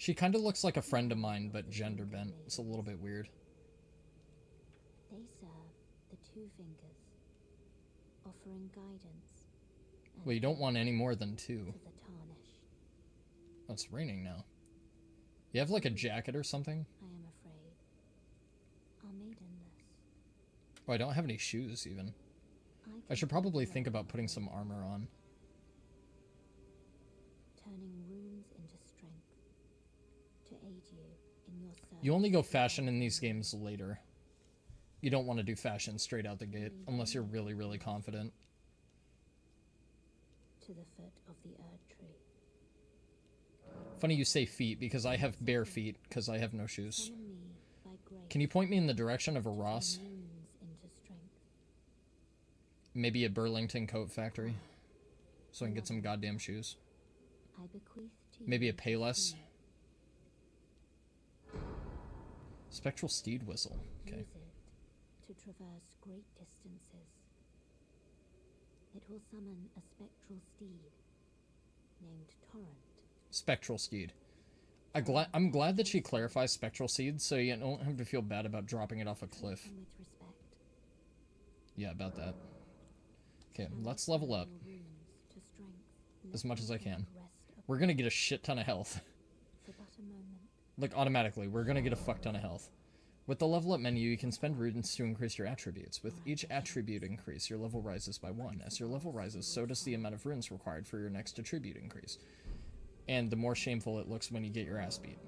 She kind of looks like a friend of mine, but gender bent. It's a little bit weird. They serve the two fingers, offering guidance. Well, you don't want any more than two. To the tarnished. Oh, it's raining now. You have like a jacket or something? I am afraid. Our maidenless. Oh, I don't have any shoes even. I should probably think about putting some armor on. Turning runes into strength to aid you in your search. You only go fashion in these games later. You don't want to do fashion straight out the gate unless you're really, really confident. To the foot of the Erdtree. Funny you say feet because I have bare feet because I have no shoes. Can you point me in the direction of a Ross? Maybe a Burlington coat factory so I can get some goddamn shoes. Maybe a Payless. Spectral steed whistle. Okay. Use it to traverse great distances. It will summon a spectral steed named Torrent. Spectral steed. I'm glad that she clarifies spectral seed so you don't have to feel bad about dropping it off a cliff. With respect. Yeah, about that. Okay, let's level up as much as I can. We're gonna get a shit ton of health. Like, automatically, we're gonna get a fuck ton of health. With the level up menu, you can spend runes to increase your attributes. With each attribute increase, your level rises by 1. As your level rises, so does the amount of runes required for your next attribute increase. And the more shameful it looks when you get your ass beat.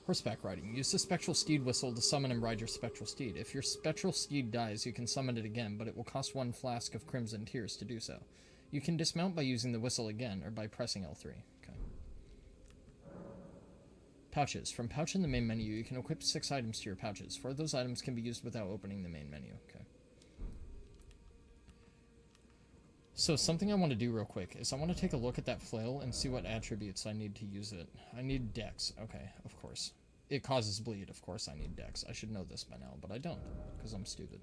Horseback riding. Use the spectral steed whistle to summon and ride your spectral steed. If your spectral steed dies, you can summon it again, but it will cost 1 flask of crimson tears to do so. You can dismount by using the whistle again, or by pressing L3. Okay. Pouches. From pouch in the main menu, you can equip 6 items to your pouches. 4 of those items can be used without opening the main menu. Okay. So something I want to do real quick is I want to take a look at that flail and see what attributes I need to use it. I need dex. Okay, of course. It causes bleed. Of course I need dex. I should know this by now, but I don't, because I'm stupid.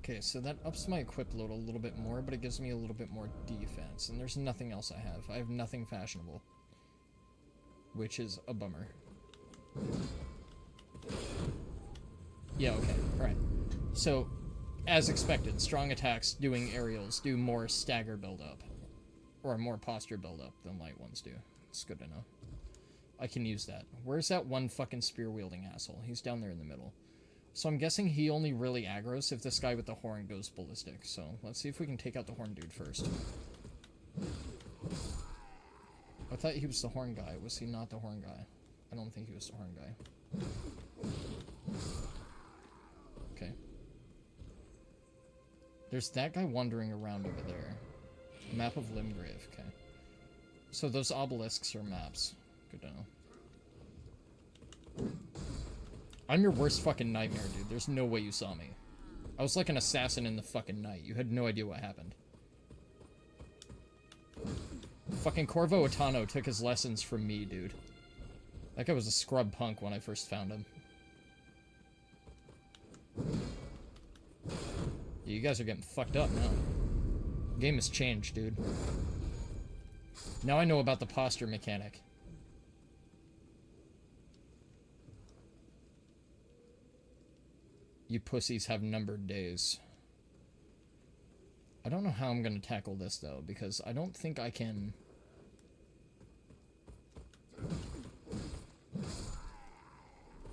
Okay, so that ups my equip load a little bit more, but it gives me a little bit more defense. And there's nothing else I have. I have nothing fashionable. Which is a bummer. Yeah, okay. Alright. So, as expected, strong attacks doing aerials do more stagger buildup. Or more posture buildup than light ones do. It's good to know. I can use that. Where's that one fucking spear-wielding asshole? He's down there in the middle. So I'm guessing he only really aggroes if this guy with the horn goes ballistic. So let's see if we can take out the horn dude first. I thought he was the horn guy. Was he not the horn guy? I don't think he was the horn guy. Okay. There's that guy wandering around over there. Map of Limgrave. Okay. So those obelisks are maps. Good to know. I'm your worst fucking nightmare, dude. There's no way you saw me. I was like an assassin in the fucking night. You had no idea what happened. Fucking Corvo Atano took his lessons from me, dude. That guy was a scrub punk when I first found him. Yeah, you guys are getting fucked up now. The game has changed, dude. Now I know about the posture mechanic. You pussies have numbered days. I don't know how I'm going to tackle this, though, because I don't think I can...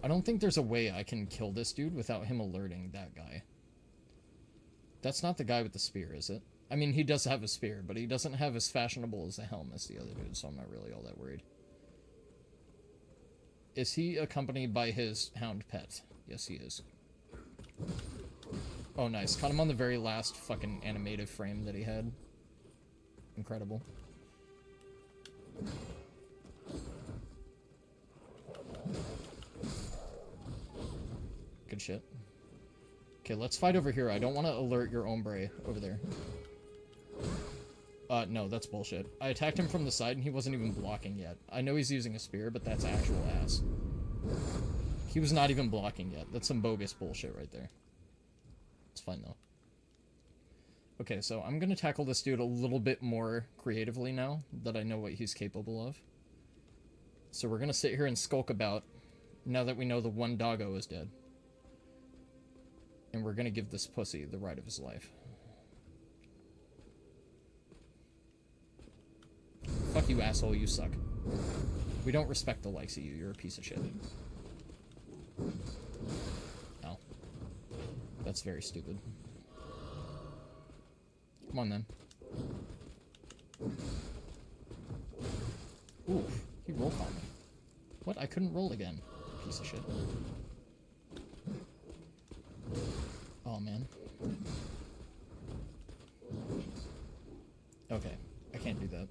I don't think there's a way I can kill this dude without him alerting that guy. That's not the guy with the spear, is it? I mean, he does have a spear, but he doesn't have as fashionable as a helm as the other dude, so I'm not really all that worried. Is he accompanied by his hound pet? Yes, he is. Oh, nice. Caught him on the very last fucking animated frame that he had. Incredible. Good shit. Okay, let's fight over here. I don't want to alert your ombre over there. No, that's bullshit. I attacked him from the side and he wasn't even blocking yet. I know he's using a spear, but that's actual ass. He was not even blocking yet. That's some bogus bullshit right there. It's fine, though. Okay, so I'm gonna tackle this dude a little bit more creatively now that I know what he's capable of. So we're gonna sit here and skulk about now that we know the one doggo is dead. And we're gonna give this pussy the ride of his life. Fuck you, asshole, you suck. We don't respect the likes of you, you're a piece of shit. Oh. That's very stupid. Come on, then. Ooh, he rolled on me. What? I couldn't roll again. Piece of shit. Oh, man. Okay, I can't do that.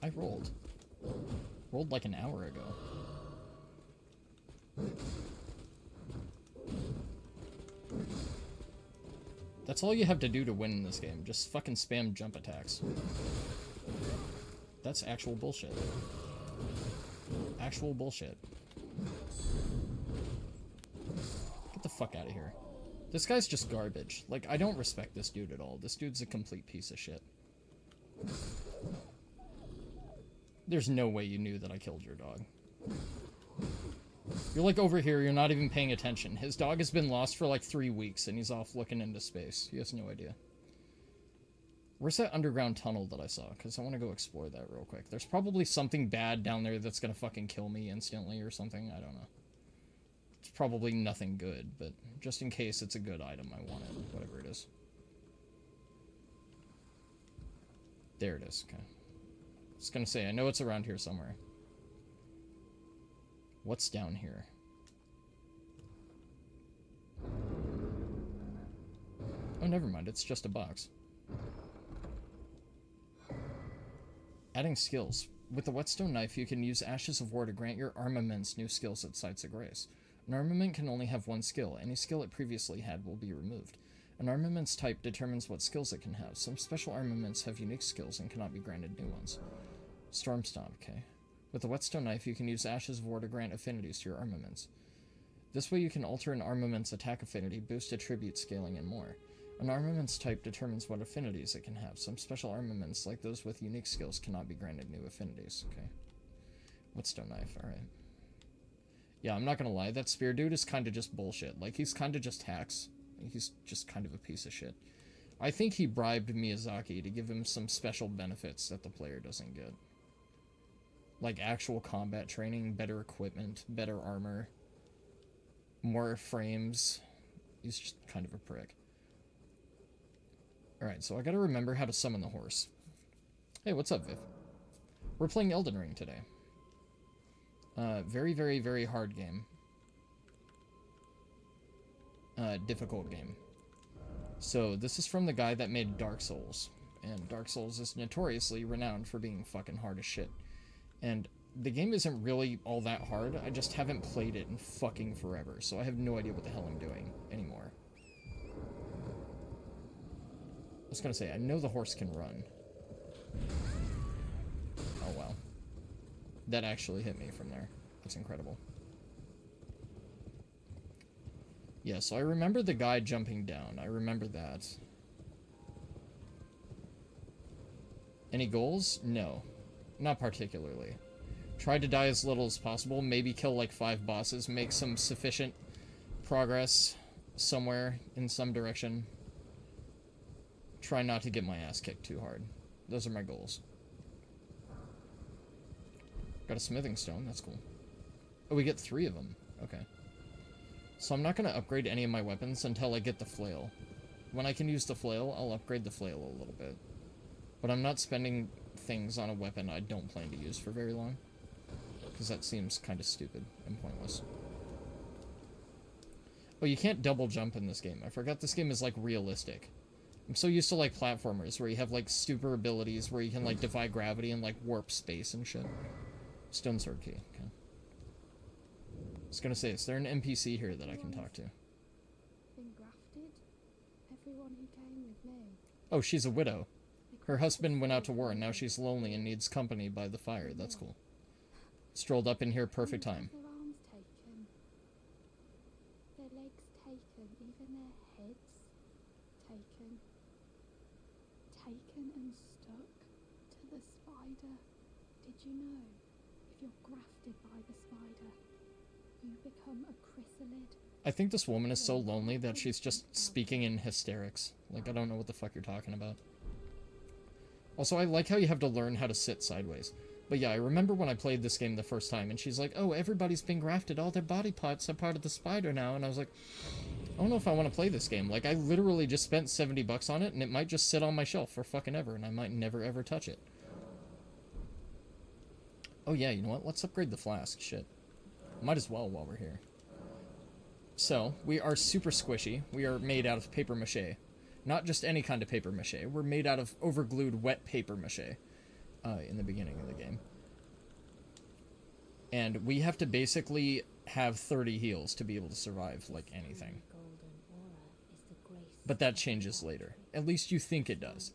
I rolled. Rolled like an hour ago. That's all you have to do to win in this game. Just fucking spam jump attacks. That's actual bullshit. Actual bullshit. Get the fuck out of here. This guy's just garbage. Like, I don't respect this dude at all. This dude's a complete piece of shit. There's no way you knew that I killed your dog. You're like over here, you're not even paying attention. His dog has been lost for like 3 weeks and he's off looking into space. He has no idea. Where's that underground tunnel that I saw? Because I want to go explore that real quick. There's probably something bad down there that's going to fucking kill me instantly or something. I don't know. It's probably nothing good, but just in case it's a good item, I want it. Whatever it is. There it is. Okay. I was going to say, I know it's around here somewhere. What's down here? Oh, never mind. It's just a box. Adding skills. With the whetstone knife, you can use Ashes of War to grant your armaments new skills at Sites of Grace. An armament can only have one skill. Any skill it previously had will be removed. An armament's type determines what skills it can have. Some special armaments have unique skills and cannot be granted new ones. Storm Stomp, okay. With the whetstone knife, you can use Ashes of War to grant affinities to your armaments. This way you can alter an armament's attack affinity, boost attribute scaling, and more. An armament's type determines what affinities it can have. Some special armaments, like those with unique skills, cannot be granted new affinities. Okay. Whetstone knife, alright. Yeah, I'm not gonna lie, that spear dude is kinda just bullshit. Like, he's kinda just hacks. He's just kind of a piece of shit. I think he bribed Miyazaki to give him some special benefits that the player doesn't get. Like actual combat training, better equipment, better armor, more frames. He's just kind of a prick. Alright, so I gotta remember how to summon the horse. Hey, what's up, Viv? We're playing Elden Ring today. Very, very, very hard game. Difficult game. So, this is from the guy that made Dark Souls. And Dark Souls is notoriously renowned for being fucking hard as shit. And the game isn't really all that hard, I just haven't played it in fucking forever, so I have no idea what the hell I'm doing anymore. I was gonna say, I know the horse can run. Oh wow. That actually hit me from there. That's incredible. Yeah, so I remember the guy jumping down. I remember that. Any goals? No. Not particularly. Tried to die as little as possible, maybe kill like 5 bosses, make some sufficient progress somewhere in some direction. Try not to get my ass kicked too hard. Those are my goals. Got a smithing stone, that's cool. Oh, we get 3 of them. Okay. So I'm not going to upgrade any of my weapons until I get the flail. When I can use the flail, I'll upgrade the flail a little bit. But I'm not spending things on a weapon I don't plan to use for very long. Because that seems kind of stupid and pointless. Oh, you can't double jump in this game. I forgot this game is, like, realistic. I'm so used to, like, platformers where you have, like, super abilities where you can, like, defy gravity and, like, warp space and shit. Stone sword key, okay. I was gonna say, is there an NPC here that I can talk to? Been grafted? Everyone who came with me. Oh, she's a widow. Her husband went out to war and now she's lonely and needs company by the fire. That's cool. Strolled up in here, perfect time. Their arms taken. Their legs taken, even their heads. taken. Taken and stuck to the spider. Did you know? If you're grafted by the spider, you become a chrysalid. I think this woman is so lonely that she's just speaking in hysterics. Like, I don't know what the fuck you're talking about. Also, I like how you have to learn how to sit sideways. But yeah, I remember when I played this game the first time, and she's like, oh, everybody's been grafted, all their body parts are part of the spider now, and I was like, I don't know if I want to play this game. Like, I literally just spent 70 bucks on it, and it might just sit on my shelf for fucking ever, and I might never ever touch it. Oh yeah, you know what? Let's upgrade the flask. Shit. Might as well while we're here. So, we are super squishy. We are made out of paper mache. Not just any kind of paper mache. We're made out of overglued wet paper mache. In the beginning of the game. And we have to basically have 30 heals to be able to survive, like, anything. But that changes later. At least you think it does.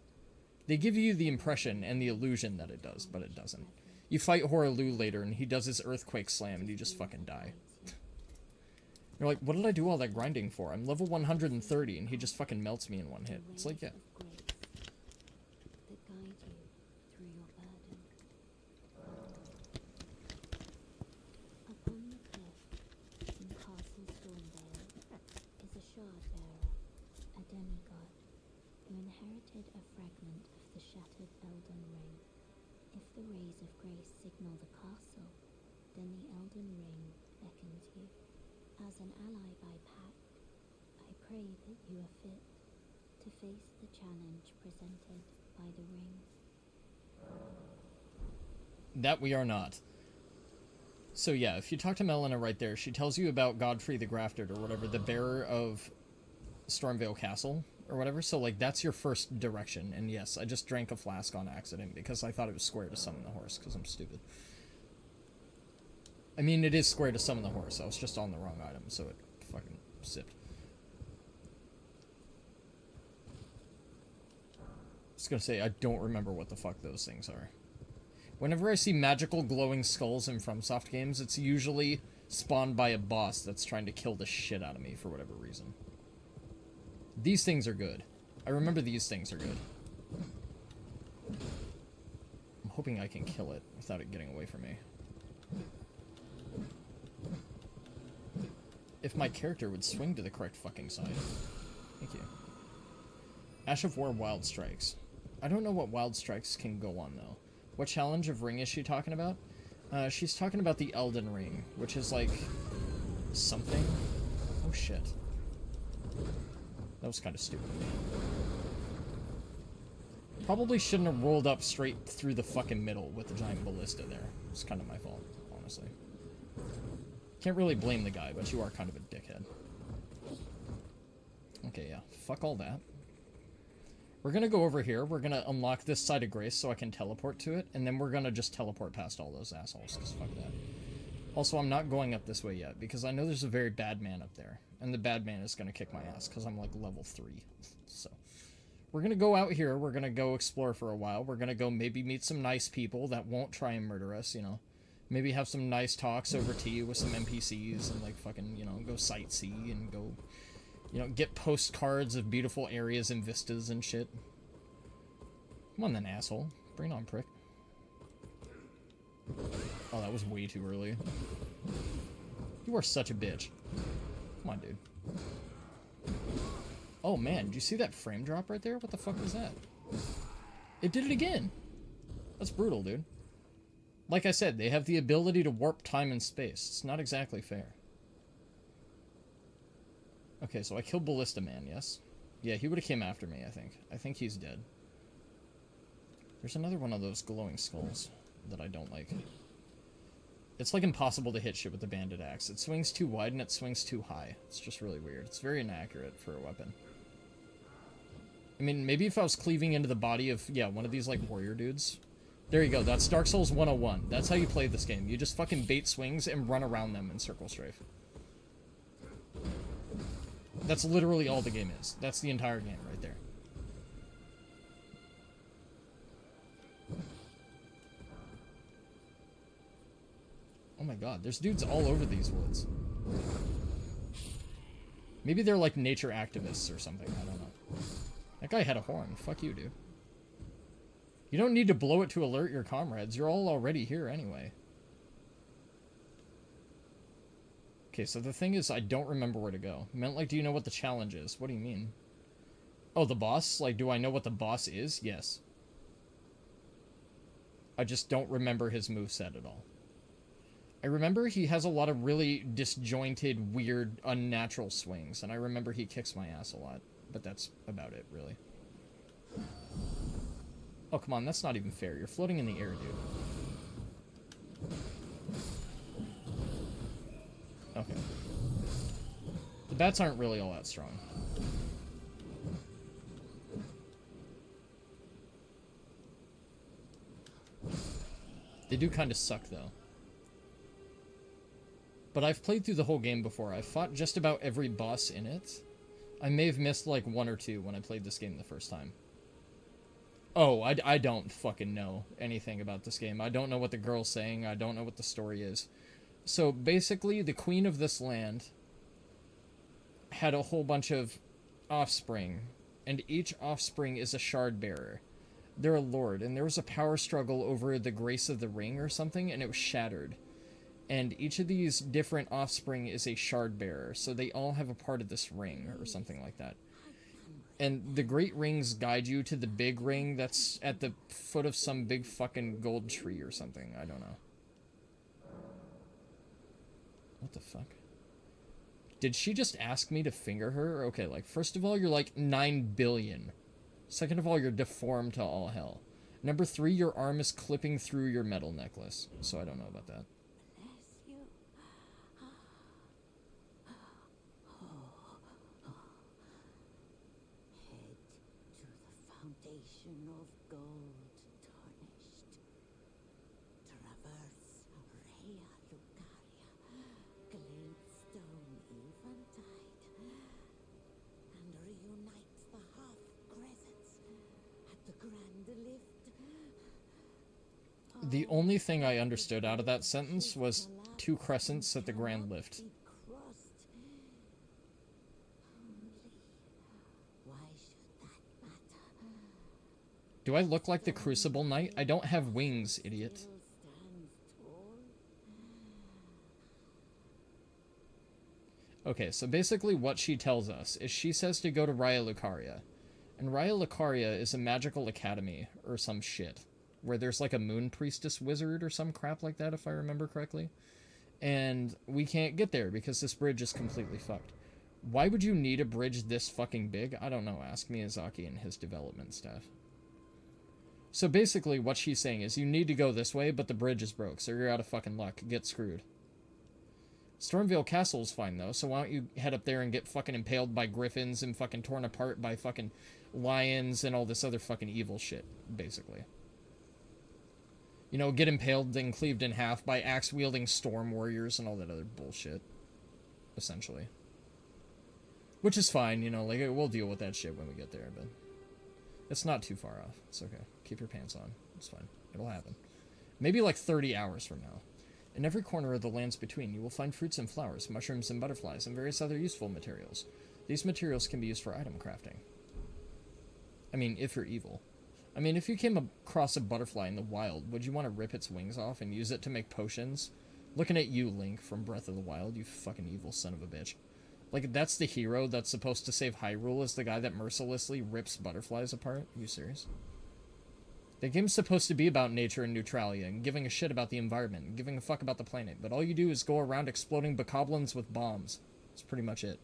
They give you the impression and the illusion that it does, but it doesn't. You fight Horalu later, and he does his earthquake slam, and you just fucking die. You're like, what did I do all that grinding for? I'm level 130, and he just fucking melts me in one hit. It's like, yeah. A demigod who inherited a fragment of the shattered Elden Ring. If the rays of grace signal the castle, then the Elden Ring beckons you. As an ally by pact, I pray that you are fit to face the challenge presented by the ring. That we are not. So yeah, if you talk to Melina right there, she tells you about Godfrey the Grafted, or whatever, the bearer of Stormvale Castle, or whatever. So, like, that's your first direction. And yes, I just drank a flask on accident because I thought it was square to summon the horse, because I'm stupid. I mean, it is square to summon the horse. I was just on the wrong item, so it fucking sipped. I was gonna say, I don't remember what the fuck those things are. Whenever I see magical glowing skulls in FromSoft games, it's usually spawned by a boss that's trying to kill the shit out of me for whatever reason. These things are good. I remember these things are good. I'm hoping I can kill it without it getting away from me. If my character would swing to the correct fucking side. Thank you. Ash of War Wild Strikes. I don't know what Wild Strikes can go on, though. What challenge of Ring is she talking about? She's talking about the Elden Ring, which is like... something? Oh shit. That was kind of stupid. Probably shouldn't have rolled up straight through the fucking middle with the giant ballista there. It's kind of my fault, honestly. Can't really blame the guy, but you are kind of a dickhead. Okay, yeah. Fuck all that. We're gonna go over here. We're gonna unlock this side of Grace so I can teleport to it, and then we're gonna just teleport past all those assholes, because fuck that. Also, I'm not going up this way yet, because I know there's a very bad man up there. And the bad man is gonna kick my ass, because I'm like level 3. So, we're gonna go out here, we're gonna go explore for a while, we're gonna go maybe meet some nice people that won't try and murder us, you know. Maybe have some nice talks over tea with some NPCs, and like fucking, you know, go sightsee, and go, you know, get postcards of beautiful areas and vistas and shit. Come on then, asshole. Bring it on, prick. Oh, that was way too early. You are such a bitch. Come on, dude. Oh, man. Did you see that frame drop right there? What the fuck was that? It did it again. That's brutal, dude. Like I said, they have the ability to warp time and space. It's not exactly fair. Okay, so I killed Ballista Man, yes? Yeah, he would have came after me, I think. I think he's dead. There's another one of those glowing skulls that I don't like. It's like impossible to hit shit with the bandit axe. It swings too wide and it swings too high. It's just really weird. It's very inaccurate for a weapon. I mean, maybe if I was cleaving into the body of, yeah, one of these, like, warrior dudes. There you go. That's Dark Souls 101. That's how you play this game. You just fucking bait swings and run around them in circle strafe. That's literally all the game is. That's the entire game right there. Oh my god, there's dudes all over these woods. Maybe they're like nature activists or something, I don't know. That guy had a horn. Fuck you, dude. You don't need to blow it to alert your comrades. You're all already here anyway. Okay, so the thing is, I don't remember where to go. Meant like, do you know what the challenge is? What do you mean? Oh, the boss? Like, do I know what the boss is? Yes. I just don't remember his moveset at all. I remember he has a lot of really disjointed, weird, unnatural swings, and I remember he kicks my ass a lot. But that's about it, really. Oh, come on, that's not even fair. You're floating in the air, dude. Okay. The bats aren't really all that strong. They do kind of suck, though. But I've played through the whole game before. I've fought just about every boss in it. I may have missed, like, one or two when I played this game the first time. Oh, I don't fucking know anything about this game. I don't know what the girl's saying. I don't know what the story is. So, basically, the queen of this land had a whole bunch of offspring, and each offspring is a shard bearer. They're a lord, and there was a power struggle over the grace of the ring or something, and it was shattered. And each of these different offspring is a shard bearer, so they all have a part of this ring, or something like that. And the great rings guide you to the big ring that's at the foot of some big fucking gold tree or something. I don't know. What the fuck? Did she just ask me to finger her? Okay, like, first of all, you're like 9 billion. Second of all, you're deformed to all hell. Number 3, your arm is clipping through your metal necklace. So I don't know about that. Of gold tarnished. Traverse Rea Lucaria, glintstone eventide, and reunite the half crescents at the grand lift. The only thing I understood out of that sentence was 2 crescents at the grand lift. Do I look like the Crucible Knight? I don't have wings, idiot. Okay, so basically what she tells us is she says to go to Rea Lucaria. And Rea Lucaria is a magical academy, or some shit. Where there's like a moon priestess wizard or some crap like that, if I remember correctly. And we can't get there because this bridge is completely fucked. Why would you need a bridge this fucking big? I don't know, ask Miyazaki and his development staff. So basically, what she's saying is you need to go this way, but the bridge is broke, so you're out of fucking luck. Get screwed. Stormvale Castle is fine, though, so why don't you head up there and get fucking impaled by griffins and fucking torn apart by fucking lions and all this other fucking evil shit, basically. You know, get impaled and cleaved in half by axe-wielding storm warriors and all that other bullshit, essentially. Which is fine, you know, like, we'll deal with that shit when we get there, but it's not too far off. It's okay. Keep your pants on. It's fine. It'll happen. Maybe like 30 hours from now. In every corner of the lands between, you will find fruits and flowers, mushrooms and butterflies, and various other useful materials. These materials can be used for item crafting. I mean, if you're evil. I mean, if you came across a butterfly in the wild, would you want to rip its wings off and use it to make potions? Looking at you, Link, from Breath of the Wild, you fucking evil son of a bitch. Like, that's the hero that's supposed to save Hyrule, is the guy that mercilessly rips butterflies apart? Are you serious? The game's supposed to be about nature and neutralia, and giving a shit about the environment, and giving a fuck about the planet, but all you do is go around exploding bokoblins with bombs. That's pretty much it.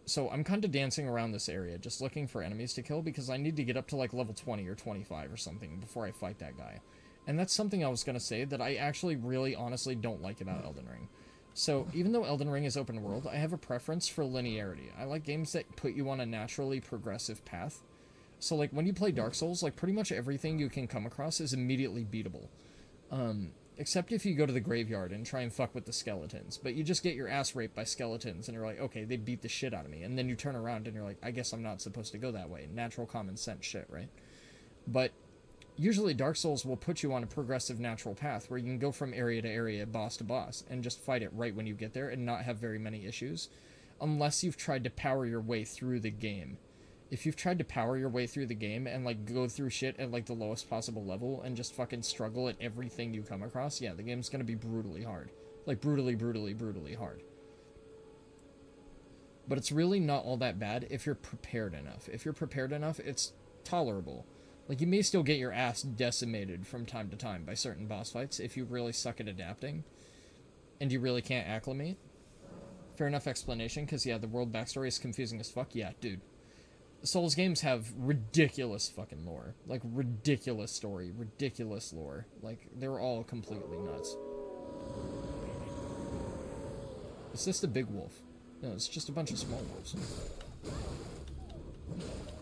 So I'm kind of dancing around this area, just looking for enemies to kill, because I need to get up to like level 20 or 25 or something before I fight that guy. And that's something I was going to say that I actually really honestly don't like about Elden Ring. So, even though Elden Ring is open world, I have a preference for linearity. I like games that put you on a naturally progressive path. So, like, when you play Dark Souls, like, pretty much everything you can come across is immediately beatable. Except if you go to the graveyard and try and fuck with the skeletons. But you just get your ass raped by skeletons, and you're like, okay, they beat the shit out of me. And then you turn around and you're like, I guess I'm not supposed to go that way. Natural common sense shit, right? But usually Dark Souls will put you on a progressive natural path where you can go from area to area, boss to boss, and just fight it right when you get there and not have very many issues. unless you've tried to power your way through the game. If you've tried to power your way through the game and, like, go through shit at, like, the lowest possible level and just fucking struggle at everything you come across, yeah, the game's gonna be brutally hard. Like, brutally, brutally, brutally hard. But it's really not all that bad if you're prepared enough. If you're prepared enough, it's tolerable. Like, you may still get your ass decimated from time to time by certain boss fights if you really suck at adapting and you really can't acclimate. Fair enough explanation, because, yeah, the world backstory is confusing as fuck. Yeah, dude. Souls games have ridiculous fucking lore. Like, ridiculous story, ridiculous lore. Like, they're all completely nuts. Is this the big wolf? No, it's just a bunch of small wolves.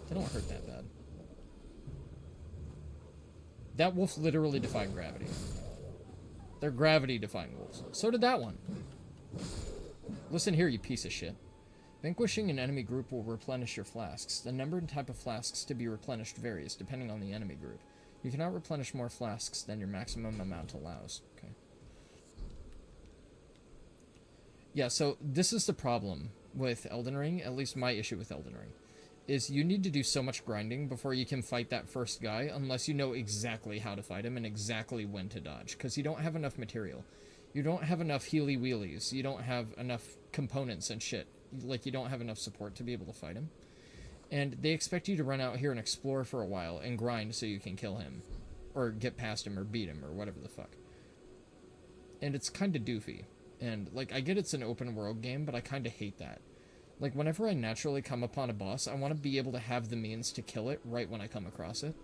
They don't hurt that bad. That wolf literally defied gravity. They're gravity-defying wolves. So did that one. Listen here, you piece of shit. Vanquishing an enemy group will replenish your flasks. The number and type of flasks to be replenished varies, depending on the enemy group. You cannot replenish more flasks than your maximum amount allows. Okay. Yeah, so this is the problem with Elden Ring, at least my issue with Elden Ring, is you need to do so much grinding before you can fight that first guy, unless you know exactly how to fight him and exactly when to dodge, because you don't have enough material. You don't have enough healy-wheelies. You don't have enough components and shit. Like, you don't have enough support to be able to fight him. And they expect you to run out here and explore for a while and grind so you can kill him. Or get past him or beat him or whatever the fuck. And it's kind of doofy. And, like, I get it's an open world game, but I kind of hate that. Like, whenever I naturally come upon a boss, I want to be able to have the means to kill it right when I come across it.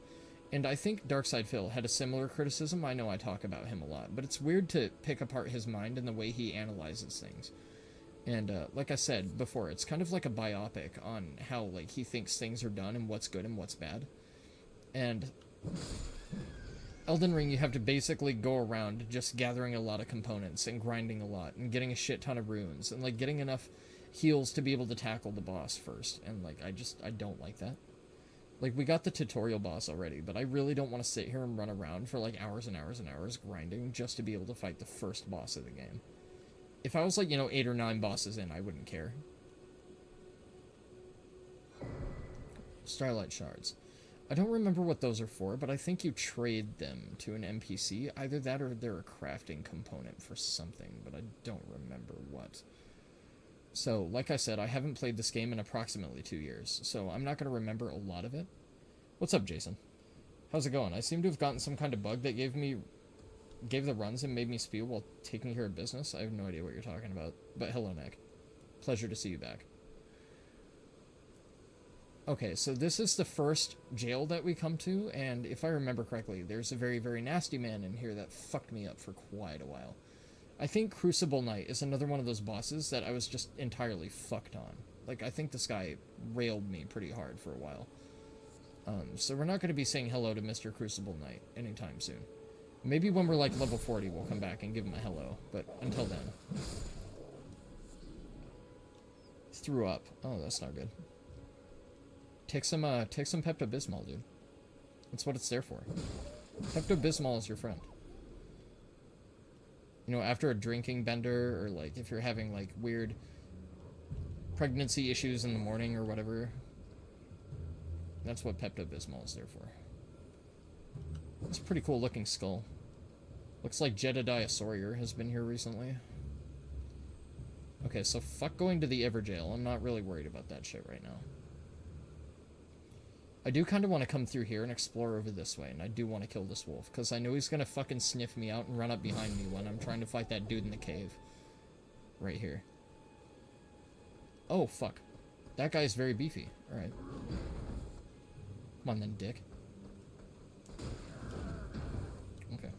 And I think Darkside Phil had a similar criticism. I know I talk about him a lot, but it's weird to pick apart his mind and the way he analyzes things. And, like I said before, it's kind of like a biopic on how, like, he thinks things are done and what's good and what's bad. And Elden Ring, you have to basically go around just gathering a lot of components and grinding a lot and getting a shit ton of runes and, like, getting enough heals to be able to tackle the boss first. And, like, I don't like that. Like, we got the tutorial boss already, but I really don't want to sit here and run around for, like, hours and hours and hours grinding just to be able to fight the first boss of the game. If I was, like, 8 or 9 bosses in, I wouldn't care. Starlight shards. I don't remember what those are for, but I think you trade them to an NPC. Either that or they're a crafting component for something, but I don't remember what. So, like I said, I haven't played this game in approximately 2 years, so I'm not going to remember a lot of it. What's up, Jason? How's it going? I seem to have gotten some kind of bug that gave the runs and made me spew while taking care of business. I have no idea what you're talking about. But hello, Nick. Pleasure to see you back. Okay, so this is the first jail that we come to, and if I remember correctly, there's a very, very nasty man in here that fucked me up for quite a while. I think Crucible Knight is another one of those bosses that I was just entirely fucked on. Like, I think this guy railed me pretty hard for a while. So we're not going to be saying hello to Mr. Crucible Knight anytime soon. Maybe when we're, like, level 40, we'll come back and give him a hello. But until then. Threw up. Oh, that's not good. Take some Pepto-Bismol, dude. That's what it's there for. Pepto-Bismol is your friend. After a drinking bender, or, like, if you're having, like, weird pregnancy issues in the morning or whatever, that's what Pepto-Bismol is there for. It's a pretty cool looking skull. Looks like Jedediah Sawyer has been here recently. Okay, so fuck going to the Everjail. I'm not really worried about that shit right now. I do kind of want to come through here and explore over this way, and I do want to kill this wolf, because I know he's going to fucking sniff me out and run up behind me when I'm trying to fight that dude in the cave. Right here. Oh, fuck. That guy's very beefy. Alright. Come on then, dick. Okay.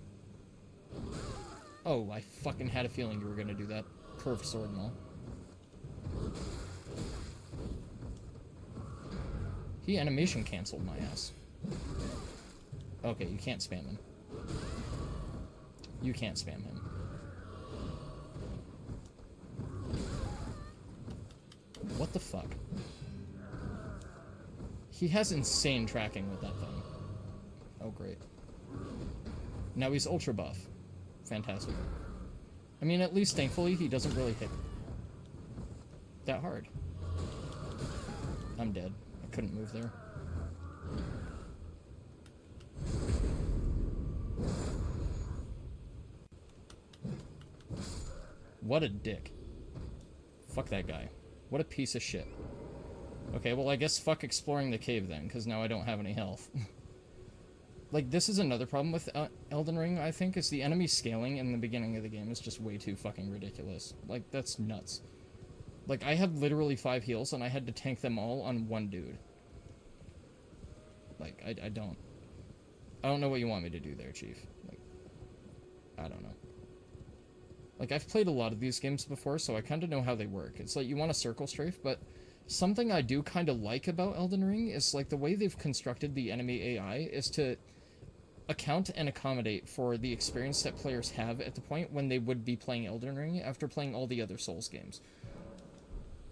Oh, I fucking had a feeling you were going to do that. Curved sword and all. He animation canceled my ass. Okay, you can't spam him. You can't spam him. What the fuck? He has insane tracking with that thing. Oh, great. Now he's ultra buff. Fantastic. I mean, at least thankfully he doesn't really hit. that hard. I'm dead. I couldn't move there. What a dick. Fuck that guy. What a piece of shit. Okay, well I guess fuck exploring the cave then, because now I don't have any health. Like, this is another problem with Elden Ring, I think, is the enemy scaling in the beginning of the game is just way too fucking ridiculous. Like, that's nuts. Like, I had literally 5 heals, and I had to tank them all on one dude. Like, I don't know what you want me to do there, Chief. Like, I don't know. Like, I've played a lot of these games before, so I kind of know how they work. It's like, you want a circle strafe, but something I do kind of like about Elden Ring is, like, the way they've constructed the enemy AI is to account and accommodate for the experience that players have at the point when they would be playing Elden Ring after playing all the other Souls games.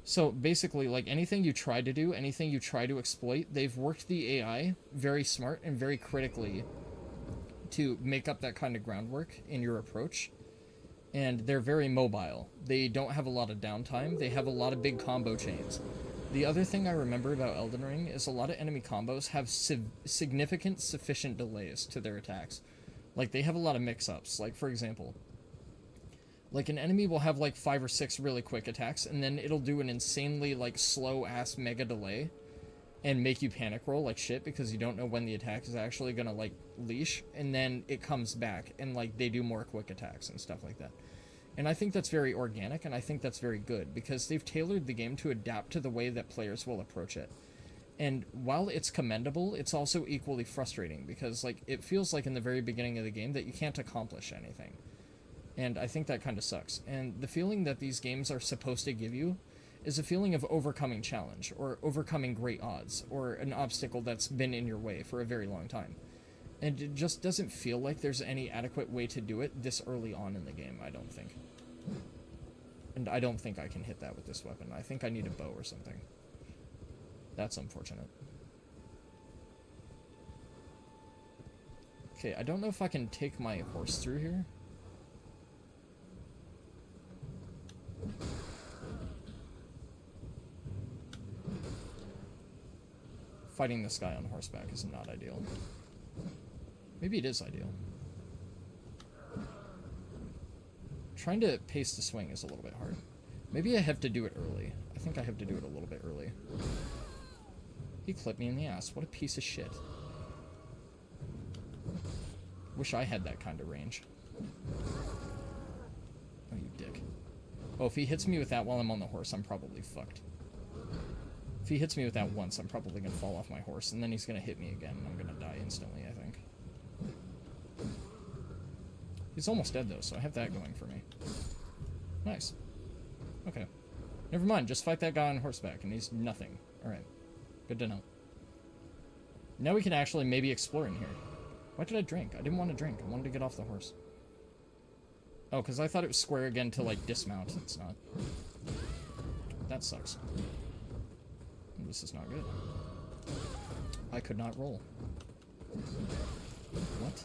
So basically, like, anything you try to do, anything you try to exploit, they've worked the AI very smart and very critically to make up that kind of groundwork in your approach. And they're very mobile. They don't have a lot of downtime. They have a lot of big combo chains. The other thing I remember about Elden Ring is a lot of enemy combos have significant sufficient delays to their attacks. Like, they have a lot of mix-ups. Like, for example, like, an enemy will have, like, 5 or 6 really quick attacks, and then it'll do an insanely, like, slow-ass mega delay and make you panic roll like shit because you don't know when the attack is actually gonna, like, leash, and then it comes back, and, like, they do more quick attacks and stuff like that. And I think that's very organic, and I think that's very good, because they've tailored the game to adapt to the way that players will approach it. And while it's commendable, it's also equally frustrating, because, like, it feels like in the very beginning of the game that you can't accomplish anything. And I think that kind of sucks. And the feeling that these games are supposed to give you is a feeling of overcoming challenge, or overcoming great odds, or an obstacle that's been in your way for a very long time. And it just doesn't feel like there's any adequate way to do it this early on in the game, I don't think. And I don't think I can hit that with this weapon. I think I need a bow or something. That's unfortunate. Okay, I don't know if I can take my horse through here. Fighting this guy on horseback is not ideal. Maybe it is ideal. Trying to pace the swing is a little bit hard. Maybe I have to do it early. I think I have to do it a little bit early. He clipped me in the ass. What a piece of shit. Wish I had that kind of range. Oh, you dick. Oh, if he hits me with that while I'm on the horse, I'm probably fucked. If he hits me with that once, I'm probably going to fall off my horse, and then he's going to hit me again, and I'm going to die instantly, I think. He's almost dead, though, so I have that going for me. Nice. Okay. Never mind, just fight that guy on horseback, and he's nothing. Alright. Good to know. Now we can actually maybe explore in here. Why did I drink? I didn't want to drink. I wanted to get off the horse. Oh, because I thought it was square again to, like, dismount. It's not. That sucks. This is not good. I could not roll. What?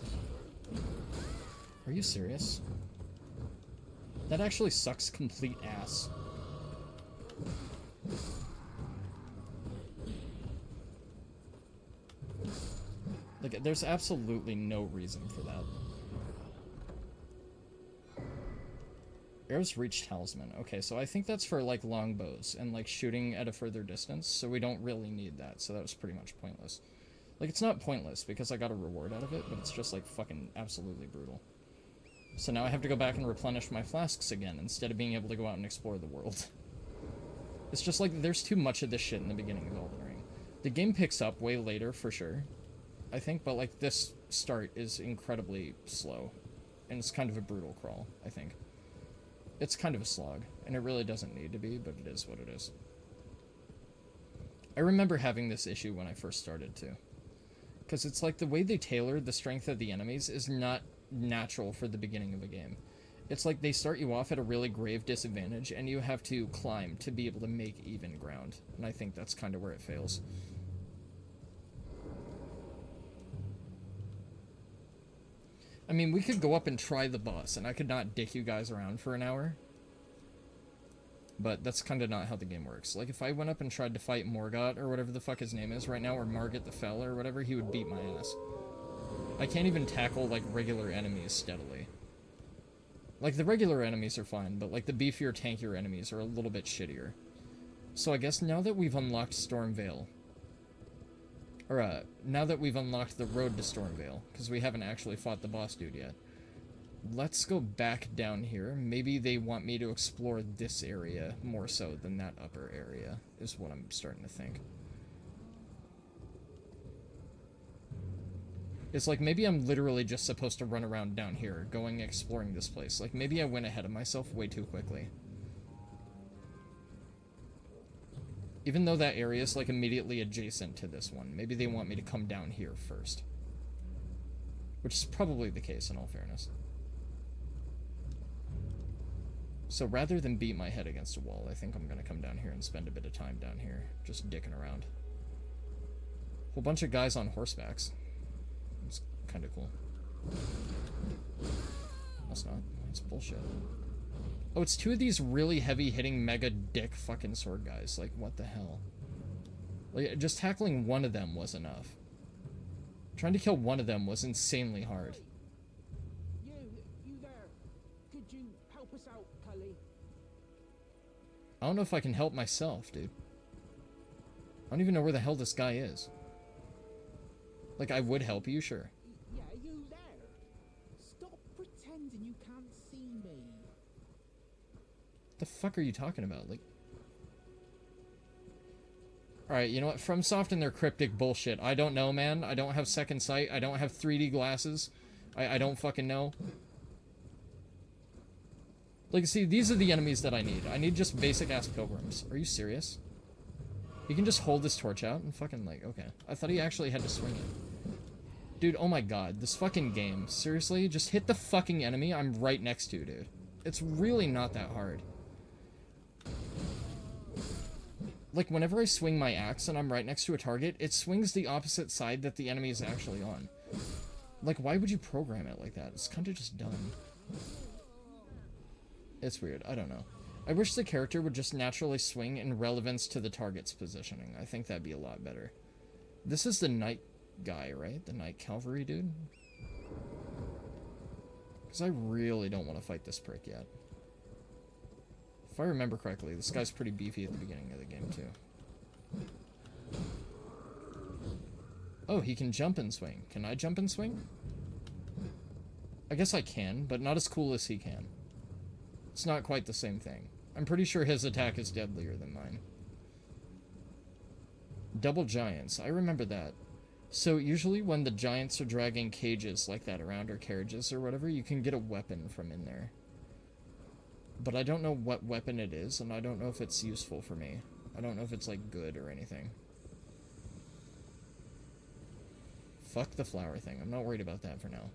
Are you serious? That actually sucks complete ass. Like, there's absolutely no reason for that. Arrows reach talisman. Okay, so I think that's for, like, longbows and, like, shooting at a further distance, so we don't really need that, so that was pretty much pointless. Like, it's not pointless, because I got a reward out of it, but it's just, like, fucking absolutely brutal. So now I have to go back and replenish my flasks again, instead of being able to go out and explore the world. It's just, like, there's too much of this shit in the beginning of Elden Ring. The game picks up way later, for sure, I think, but, like, this start is incredibly slow, and it's kind of a brutal crawl, I think. It's kind of a slog, and it really doesn't need to be, but it is what it is. I remember having this issue when I first started, too. Because it's like the way they tailored the strength of the enemies is not natural for the beginning of a game. It's like they start you off at a really grave disadvantage, and you have to climb to be able to make even ground. And I think that's kind of where it fails. I mean, we could go up and try the boss, and I could not dick you guys around for an hour. But that's kind of not how the game works. Like, if I went up and tried to fight Morgott, or whatever the fuck his name is right now, or Margit the Fell, or whatever, he would beat my ass. I can't even tackle, like, regular enemies steadily. Like, the regular enemies are fine, but, like, the beefier, tankier enemies are a little bit shittier. So I guess now that we've unlocked Stormvale, or, now that we've unlocked the road to Stormvale, because we haven't actually fought the boss dude yet, let's go back down here. Maybe they want me to explore this area more so than that upper area, is what I'm starting to think. It's like, maybe I'm literally just supposed to run around down here, going exploring this place. Like, maybe I went ahead of myself way too quickly. Even though that area is, like, immediately adjacent to this one, maybe they want me to come down here first. Which is probably the case, in all fairness. So rather than beat my head against a wall, I think I'm gonna come down here and spend a bit of time down here, just dicking around. Whole bunch of guys on horsebacks. It's kinda cool. That's not. It's bullshit. Oh, it's two of these really heavy-hitting mega dick fucking sword guys. Like, what the hell? Like, just tackling one of them was enough. Trying to kill one of them was insanely hard. You there? Could you help us out, Cully? I don't know if I can help myself, dude. I don't even know where the hell this guy is. Like, I would help you, sure. Yeah, you there? Stop pretending you can't see me. What the fuck are you talking about? Like... Alright, you know what? FromSoft and their cryptic bullshit. I don't know, man. I don't have second sight. I don't have 3D glasses. I don't fucking know. Like, see, these are the enemies that I need. I need just basic-ass pilgrims. Are you serious? You can just hold this torch out and fucking, like, okay. I thought he actually had to swing it. Dude, oh my god. This fucking game. Seriously? Just hit the fucking enemy I'm right next to, dude. It's really not that hard. Like, whenever I swing my axe and I'm right next to a target, it swings the opposite side that the enemy is actually on. Like, why would you program it like that? It's kind of just dumb. It's weird. I don't know. I wish the character would just naturally swing in relevance to the target's positioning. I think that'd be a lot better. This is the knight guy, right? The knight cavalry dude? Because I really don't want to fight this prick yet. If I remember correctly, this guy's pretty beefy at the beginning of the game, too. Oh, he can jump and swing. Can I jump and swing? I guess I can, but not as cool as he can. It's not quite the same thing. I'm pretty sure his attack is deadlier than mine. Double giants. I remember that. So usually when the giants are dragging cages like that around, or carriages or whatever, you can get a weapon from in there. But I don't know what weapon it is, and I don't know if it's useful for me. I don't know if it's, like, good or anything. Fuck the flower thing. I'm not worried about that for now.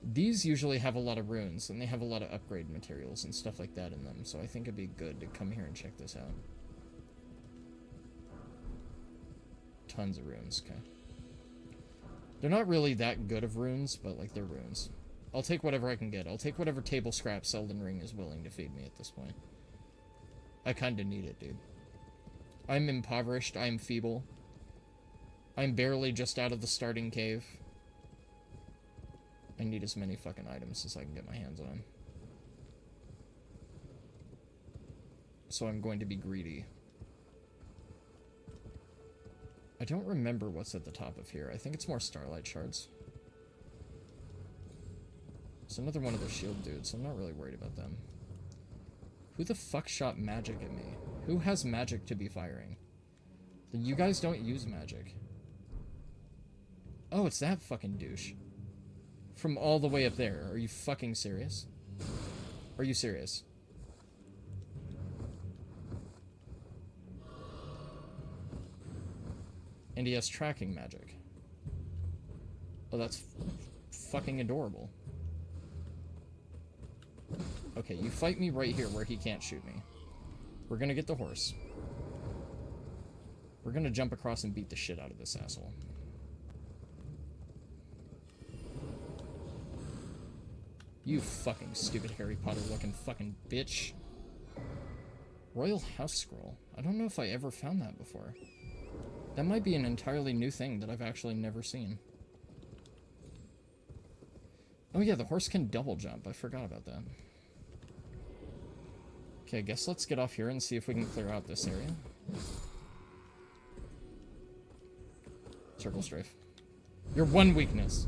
These usually have a lot of runes, and they have a lot of upgrade materials and stuff like that in them, so I think it'd be good to come here and check this out. Tons of runes, okay. They're not really that good of runes, but, like, they're runes. I'll take whatever I can get. I'll take whatever table scraps Elden Ring is willing to feed me at this point. I kinda need it, dude. I'm impoverished. I'm feeble. I'm barely just out of the starting cave. I need as many fucking items as I can get my hands on. So I'm going to be greedy. I don't remember what's at the top of here. I think it's more starlight shards. It's another one of those shield dudes, so I'm not really worried about them. Who the fuck shot magic at me? Who has magic to be firing? You guys don't use magic. Oh, it's that fucking douche. From all the way up there. Are you fucking serious? Are you serious? And he has tracking magic. Oh, that's fucking adorable. Okay, you fight me right here where he can't shoot me. We're gonna get the horse. We're gonna jump across and beat the shit out of this asshole. You fucking stupid Harry Potter looking fucking bitch. Royal House Scroll. I don't know if I ever found that before. That might be an entirely new thing that I've actually never seen. Oh yeah, the horse can double jump. I forgot about that. Okay, I guess let's get off here and see if we can clear out this area. Circle strafe. Your one weakness.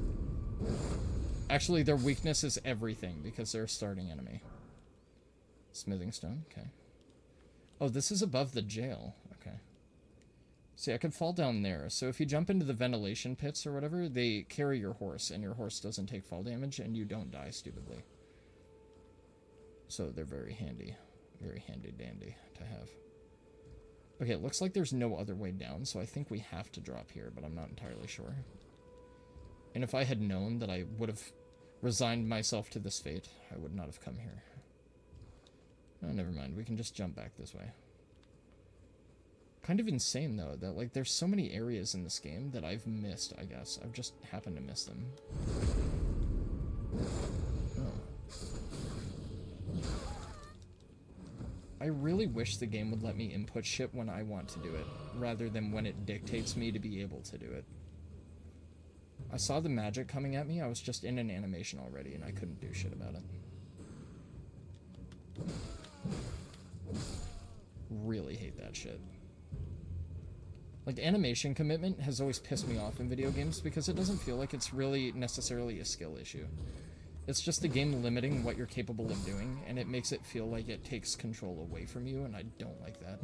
Actually, their weakness is everything because they're a starting enemy. Smithing stone, okay. Oh, this is above the jail. Okay. See, I could fall down there. So if you jump into the ventilation pits or whatever, they carry your horse, and your horse doesn't take fall damage, and you don't die stupidly. So they're very handy. Very handy-dandy to have. Okay, it looks like there's no other way down, so I think we have to drop here, but I'm not entirely sure. And if I had known that I would have resigned myself to this fate, I would not have come here. Oh, never mind. We can just jump back this way. Kind of insane, though, that, like, there's so many areas in this game that I've missed, I guess. I've just happened to miss them. Oh. I really wish the game would let me input shit when I want to do it, rather than when it dictates me to be able to do it. I saw the magic coming at me, I was just in an animation already, and I couldn't do shit about it. Really hate that shit. Like, animation commitment has always pissed me off in video games because it doesn't feel like it's really necessarily a skill issue. It's just the game limiting what you're capable of doing, and it makes it feel like it takes control away from you, and I don't like that.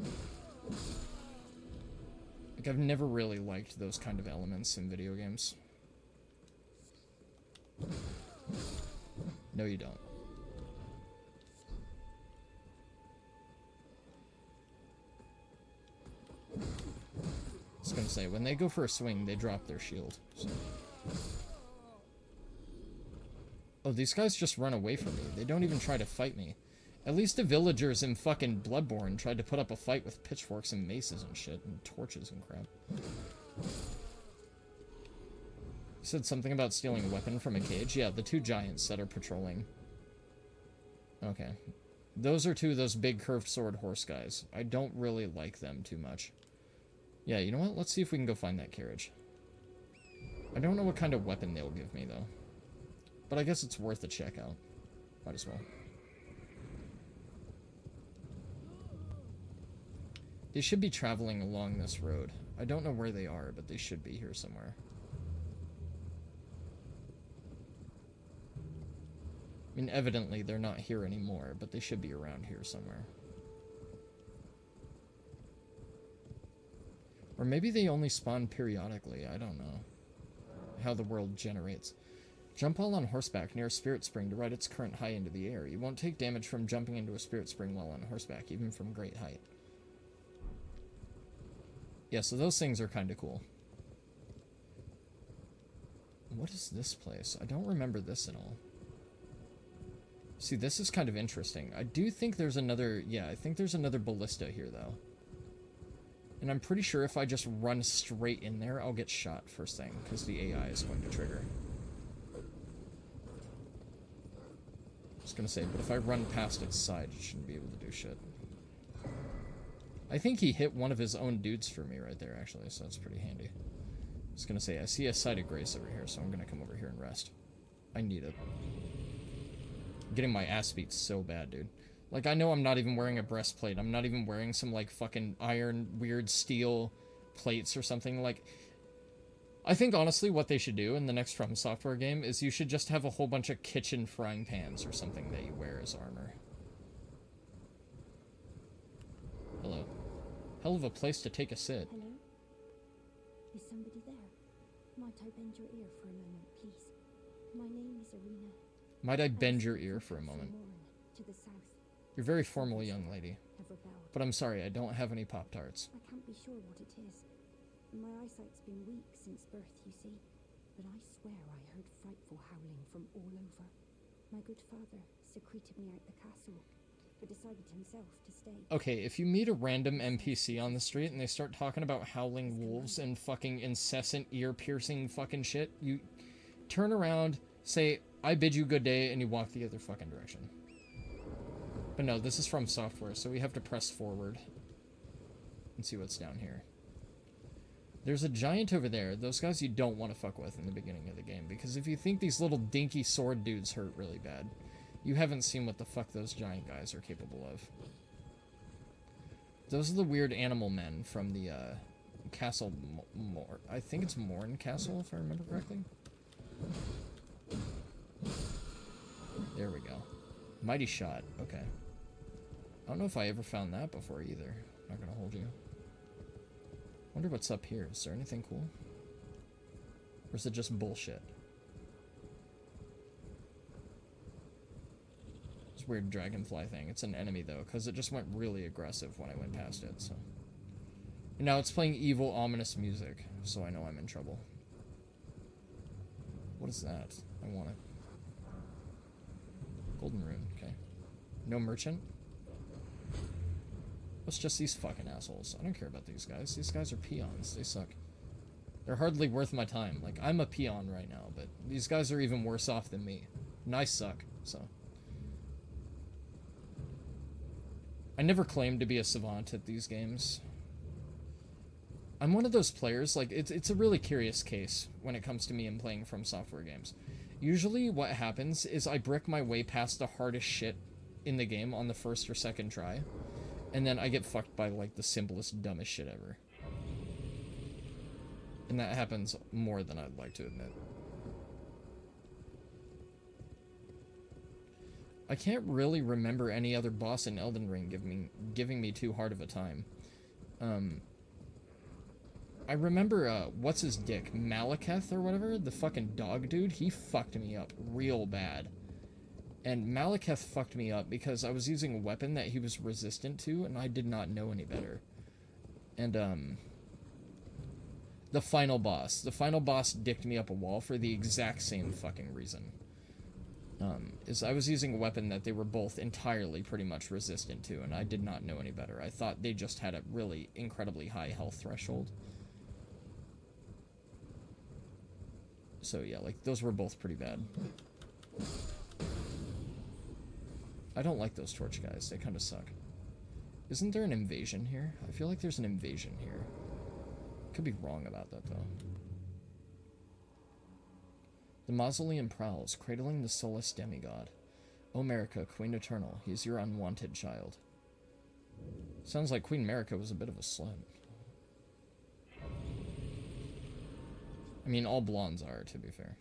Like, I've never really liked those kind of elements in video games. No, you don't. I was gonna say, when they go for a swing, they drop their shield. So. Oh, these guys just run away from me. They don't even try to fight me. At least the villagers in fucking Bloodborne tried to put up a fight with pitchforks and maces and shit, and torches and crap. You said something about stealing a weapon from a cage? Yeah, the two giants that are patrolling. Okay. Those are two of those big curved sword horse guys. I don't really like them too much. Yeah, you know what? Let's see if we can go find that carriage. I don't know what kind of weapon they'll give me, though. But I guess it's worth a check out. Might as well. They should be traveling along this road. I don't know where they are, but they should be here somewhere. I mean, evidently they're not here anymore, but they should be around here somewhere. Or maybe they only spawn periodically, I don't know. How the world generates. Jump while on horseback near a spirit spring to ride its current high into the air. You won't take damage from jumping into a spirit spring while on horseback, even from great height. Yeah, so those things are kind of cool. What is this place? I don't remember this at all. See, this is kind of interesting. I do think there's another... Yeah, I think there's another ballista here, though. And I'm pretty sure if I just run straight in there, I'll get shot first thing, because the AI is going to trigger. I was gonna say, but if I run past its side, it shouldn't be able to do shit. I think he hit one of his own dudes for me right there, actually, so that's pretty handy. I was gonna say, I see a site of grace over here, so I'm gonna come over here and rest. I need it. I'm getting my ass beat so bad, dude. Like, I know I'm not even wearing a breastplate. I'm not even wearing some, like, fucking iron, weird steel plates or something. Like, I think, honestly, what they should do in the next From Software game is you should just have a whole bunch of kitchen frying pans or something that you wear as armor. Hello. Hell of a place to take a sit. Hello? Is somebody there? Might I bend your ear for a moment, please? My name is Arena. Might I bend your ear for a moment? To the south. You're very formal, young lady. Have rebelled. But I'm sorry, I don't have any Pop-Tarts. I can't be sure what it is. My eyesight's been weak since birth, you see. But I swear I heard frightful howling from all over. My good father secreted me out the castle, but decided himself to stay. Okay, if you meet a random NPC on the street and they start talking about howling wolves and fucking incessant ear-piercing fucking shit, you turn around, say, I bid you good day, and you walk the other fucking direction. But no, this is from software, so we have to press forward and see what's down here. There's a giant over there. Those guys you don't want to fuck with in the beginning of the game, because if you think these little dinky sword dudes hurt really bad, you haven't seen what the fuck those giant guys are capable of. Those are the weird animal men from the Castle Morn. I think it's Morn Castle, if I remember correctly. There we go. Mighty shot. Okay. I don't know if I ever found that before either. Not gonna hold you. Wonder what's up here. Is there anything cool? Or is it just bullshit? This weird dragonfly thing. It's an enemy though, because it just went really aggressive when I went past it, so. And now it's playing evil, ominous music, so I know I'm in trouble. What is that? I want it. Golden rune, okay. No merchant? It's just these fucking assholes. I don't care about these guys. These guys are peons. They suck. They're hardly worth my time. Like, I'm a peon right now, but these guys are even worse off than me. And I suck, so. I never claimed to be a savant at these games. I'm one of those players, like, it's a really curious case when it comes to me and playing From Software games. Usually what happens is I brick my way past the hardest shit in the game on the first or second try. And then I get fucked by, like, the simplest, dumbest shit ever. And that happens more than I'd like to admit. I can't really remember any other boss in Elden Ring giving me too hard of a time. I remember, what's his dick? Malekith or whatever? The fucking dog dude? He fucked me up real bad. And Malekith fucked me up because I was using a weapon that he was resistant to, and I did not know any better. And, the final boss dicked me up a wall for the exact same fucking reason. Is I was using a weapon that they were both entirely pretty much resistant to, and I did not know any better. I thought they just had a really incredibly high health threshold. So yeah, like, those were both pretty bad. I don't like those torch guys. They kind of suck. Isn't there an invasion here? I feel like there's an invasion here. Could be wrong about that, though. The mausoleum prowls, cradling the soulless demigod. O Marika, Queen Eternal, he is your unwanted child. Sounds like Queen Marika was a bit of a slut. I mean, all blondes are, to be fair.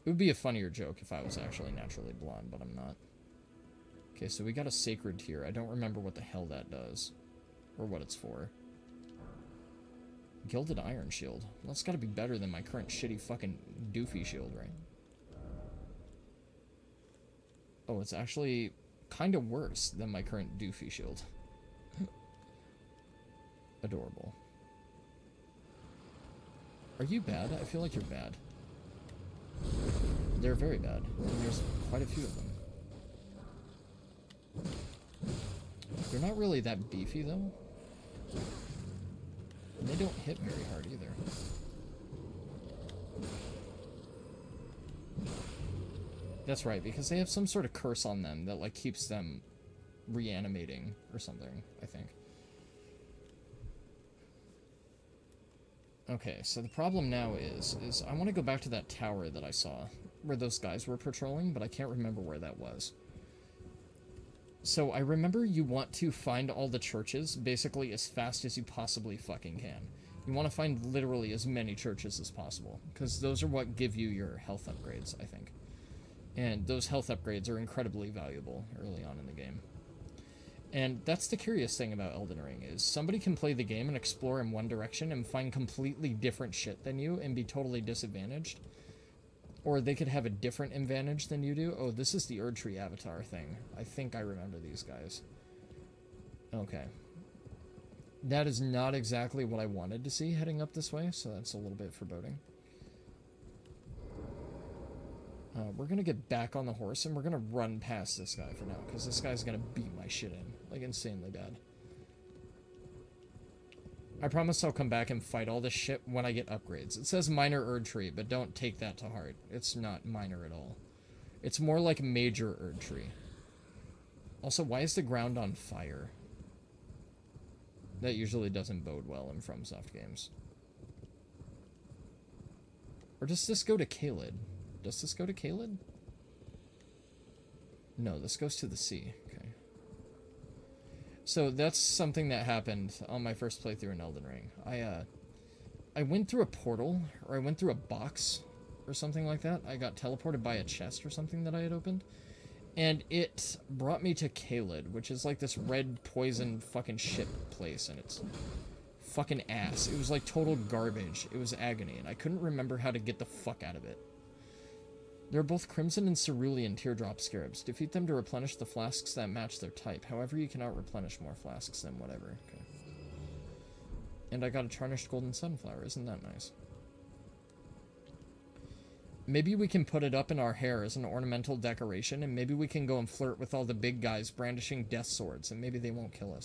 It would be a funnier joke if I was actually naturally blonde, but I'm not. Okay, so we got a sacred tier. I don't remember what the hell that does. Or what it's for. Gilded iron shield. Well, that's gotta be better than my current shitty fucking doofy shield, right? Oh, it's actually kind of worse than my current doofy shield. Adorable. Are you bad? I feel like you're bad. They're very bad. And there's quite a few of them. They're not really that beefy, though. And they don't hit very hard, either. That's right, because they have some sort of curse on them that, like, keeps them reanimating or something, I think. Okay, so the problem now is I want to go back to that tower that I saw, where those guys were patrolling, but I can't remember where that was. So I remember you want to find all the churches basically as fast as you possibly fucking can. You want to find literally as many churches as possible, because those are what give you your health upgrades, I think. And those health upgrades are incredibly valuable early on in the game. And that's the curious thing about Elden Ring, is somebody can play the game and explore in one direction and find completely different shit than you and be totally disadvantaged. Or they could have a different advantage than you do. Oh, this is the Erdtree avatar thing. I think I remember these guys. Okay. That is not exactly what I wanted to see heading up this way, so that's a little bit foreboding. We're gonna get back on the horse, and we're gonna run past this guy for now, because this guy's gonna beat my shit in. Like, insanely bad. I promise I'll come back and fight all this shit when I get upgrades. It says minor Erdtree, but don't take that to heart. It's not minor at all. It's more like major Erdtree. Also, why is the ground on fire? That usually doesn't bode well in FromSoft games. Or does this go to Caelid? Does this go to Caelid? No, this goes to the sea. Okay. So that's something that happened on my first playthrough in Elden Ring. I went through a portal, or I went through a box, or something like that. I got teleported by a chest or something that I had opened. And it brought me to Caelid, which is like this red poison fucking shit place, and it's fucking ass. It was like total garbage. It was agony, and I couldn't remember how to get the fuck out of it. There are both Crimson and Cerulean teardrop scarabs. Defeat them to replenish the flasks that match their type. However, you cannot replenish more flasks than whatever. Okay. And I got a Tarnished golden sunflower. Isn't that nice? Maybe we can put it up in our hair as an ornamental decoration, and maybe we can go and flirt with all the big guys brandishing death swords, and maybe they won't kill us.